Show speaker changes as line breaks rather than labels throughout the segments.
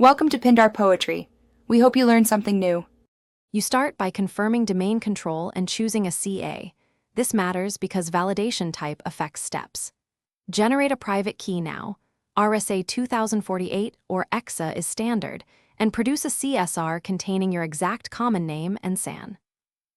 Welcome to Pindar Poetry. We hope you learned something new.
You start by confirming domain control and choosing a CA. This matters because validation type affects steps. Generate a private key now. RSA 2048 or EXA is standard, and produce a CSR containing your exact common name and SAN.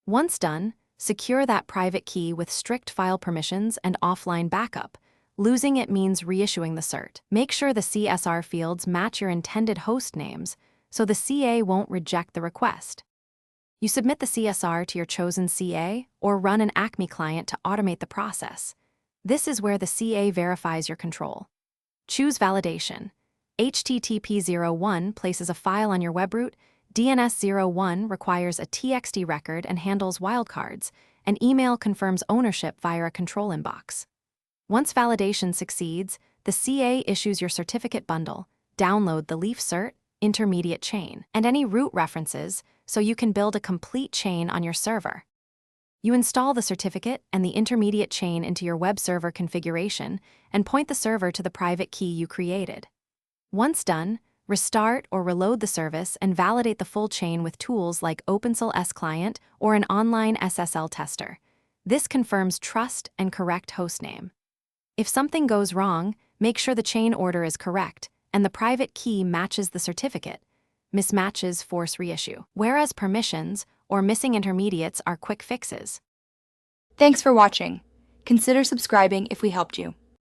Once done, secure that private key with strict file permissions and offline backup. Losing it means reissuing the cert. Make sure the CSR fields match your intended host names so the CA won't reject the request. You submit the CSR to your chosen CA or run an Acme client to automate the process. This is where the CA verifies your control. Choose validation. HTTP 01 places a file on your web root, DNS 01 requires a TXT record and handles wildcards, and email confirms ownership via a control inbox. Once validation succeeds, the CA issues your certificate bundle. Download the Leaf Cert, intermediate chain, and any root references so you can build a complete chain on your server. You install the certificate and the intermediate chain into your web server configuration and point the server to the private key you created. Once done, restart or reload the service and validate the full chain with tools like OpenSSL S-Client or an online SSL tester. This confirms trust and correct hostname. If something goes wrong, make sure the chain order is correct and the private key matches the certificate. Mismatches force reissue, whereas permissions or missing intermediates are quick fixes.
Thanks for watching. Consider subscribing if we helped you.